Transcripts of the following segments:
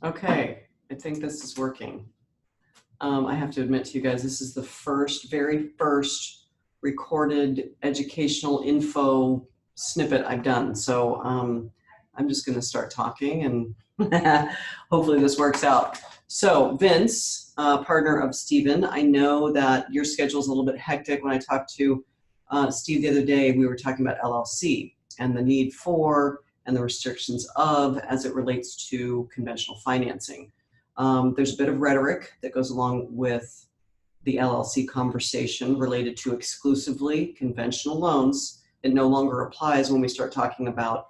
Okay, I think this is working. I have to admit to you guys, this is the very first recorded educational info snippet I've done. So I'm just going to start talking and hopefully this works out. So Vince, partner of Stephen, I know that your schedule is a little bit hectic. When I talked to Steve the other day, we were talking about LLC and the need for and the restrictions of as it relates to conventional financing. There's a bit of rhetoric that goes along with the LLC conversation related to exclusively conventional loans. It no longer applies when we start talking about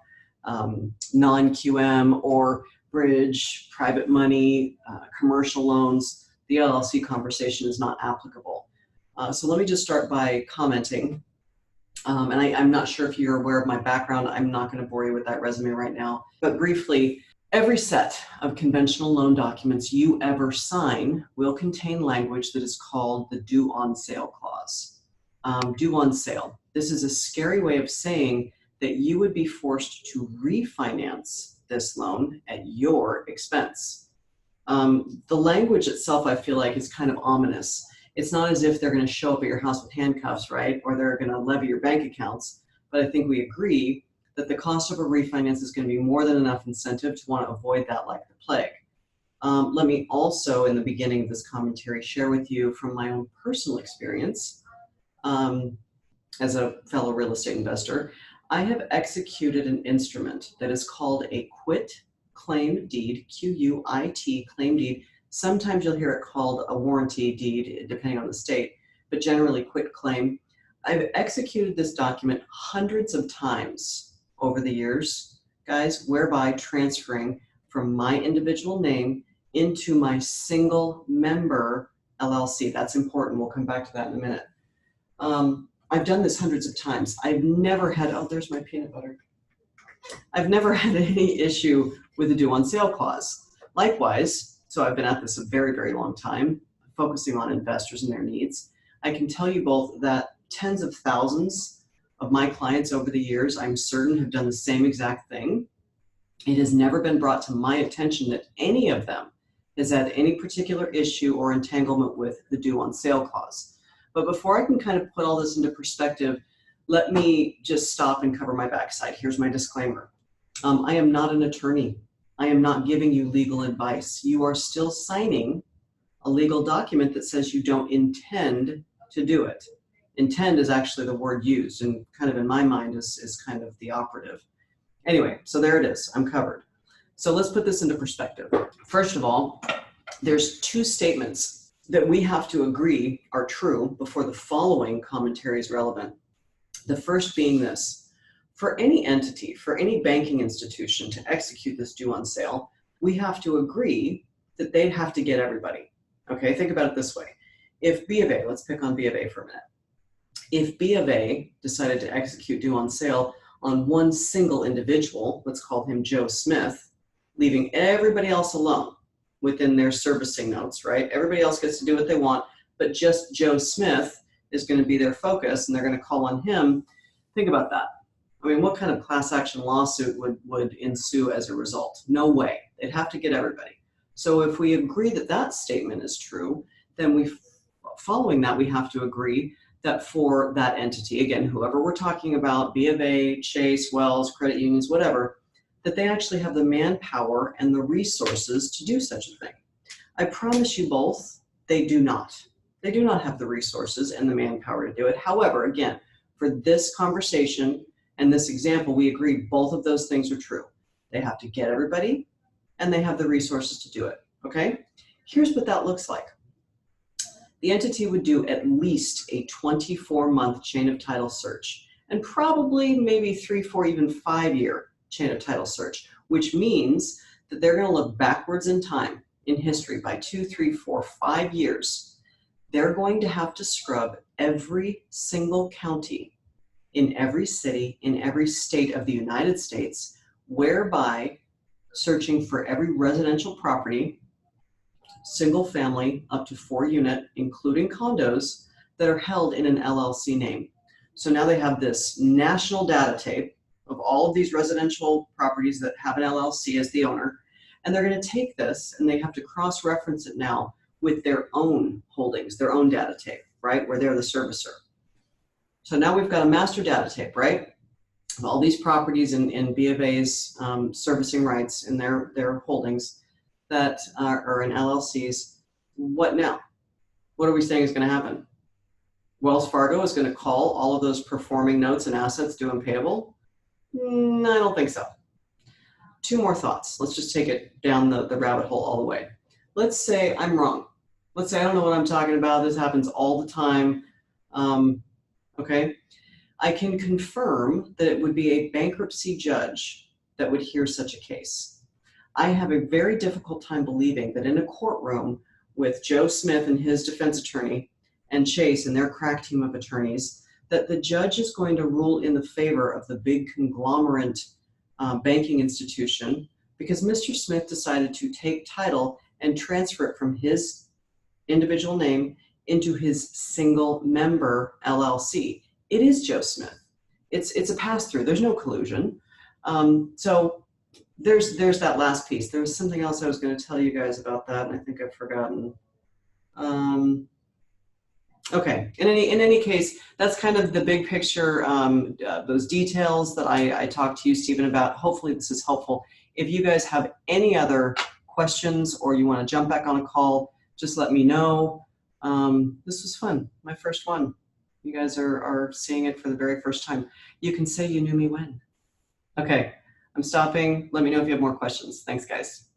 non-QM or bridge, private money, commercial loans. The LLC conversation is not applicable. So let me just start by commenting. And I'm not sure if you're aware of my background. I'm not going to bore you with that resume right now. But briefly, every set of conventional loan documents you ever sign will contain language that is called the due on sale clause. Due on sale. This is a scary way of saying that you would be forced to refinance this loan at your expense. The language itself, I feel like, is kind of ominous. It's not as if they're going to show up at your house with handcuffs, right? Or they're going to levy your bank accounts. But I think we agree that the cost of a refinance is going to be more than enough incentive to want to avoid that like the plague. Let me also, in the beginning of this commentary, share with you from my own personal experience as a fellow real estate investor. I have executed an instrument that is called a quit claim deed, Q-U-I-T, claim deed. Sometimes you'll hear it called a warranty deed, depending on the state, but generally quit claim. I've executed this document hundreds of times over the years, guys, whereby transferring from my individual name into my single member LLC. That's important. We'll come back to that in a minute. I've done this hundreds of times. I've never had, oh, there's my peanut butter. I've never had any issue with the due on sale clause. Likewise, so I've been at this a very, very long time, focusing on investors and their needs. I can tell you both that tens of thousands of my clients over the years, I'm certain, have done the same exact thing. It has never been brought to my attention that any of them has had any particular issue or entanglement with the due on sale clause. But before I can kind of put all this into perspective, let me just stop and cover my backside. Here's my disclaimer. I am not an attorney. I am not giving you legal advice. You are still signing a legal document that says you don't intend to do it. Intend is actually the word used, and kind of in my mind is kind of the operative. Anyway, so there it is. I'm covered. So let's put this into perspective. First of all, there's two statements that we have to agree are true before the following commentary is relevant. The first being this. For any entity, for any banking institution to execute this due on sale, we have to agree that they'd have to get everybody. Okay, think about it this way. If B of A, let's pick on B of A for a minute. If B of A decided to execute due on sale on one single individual, let's call him Joe Smith, leaving everybody else alone within their servicing notes, right? Everybody else gets to do what they want, but just Joe Smith is going to be their focus and they're going to call on him. Think about that. I mean, what kind of class action lawsuit would ensue as a result? No way. They'd have to get everybody. So if we agree that that statement is true, then following that, we have to agree that for that entity, again, whoever we're talking about, B of A, Chase, Wells, credit unions, whatever, that they actually have the manpower and the resources to do such a thing. I promise you both, they do not. They do not have the resources and the manpower to do it. However, again, for this conversation and this example, we agree both of those things are true. They have to get everybody and they have the resources to do it, okay? Here's what that looks like. The entity would do at least a 24-month chain of title search and probably maybe 3, 4, even 5-year chain of title search, which means that they're gonna look backwards in time, in history, by 2, 3, 4, 5 years. They're going to have to scrub every single county in every city, in every state of the United States, whereby searching for every residential property, single family, up to 4 unit, including condos, that are held in an LLC name. So now they have this national data tape of all of these residential properties that have an LLC as the owner, And they're going to take this and they have to cross-reference it now with their own holdings, their own data tape, right, where they're the servicer. So now we've got a master data tape, right, of all these properties in B of A's servicing rights in their holdings that are in LLCs. What now? What are we saying is going to happen? Wells Fargo is going to call all of those performing notes and assets due and payable? No, I don't think so. Two more thoughts. Let's just take it down the rabbit hole all the way. Let's say I'm wrong. Let's say I don't know what I'm talking about. This happens all the time. Okay. I can confirm that it would be a bankruptcy judge that would hear such a case. I have a very difficult time believing that in a courtroom with Joe Smith and his defense attorney and Chase and their crack team of attorneys, that the judge is going to rule in the favor of the big conglomerate banking institution because Mr. Smith decided to take title and transfer it from his individual name into his single member LLC. It is Joe Smith. It's a pass-through. There's no collusion. So there's that last piece. There was something else I was going to tell you guys about that, and I think I've forgotten. Okay, in any case, that's kind of the big picture, those details that I talked to you, Stephen, about. Hopefully this is helpful. If you guys have any other questions or you want to jump back on a call, just let me know. This was fun, my first one. You guys are seeing it for the very first time. You can say you knew me when. Okay, I'm stopping. Let me know if you have more questions. Thanks, guys.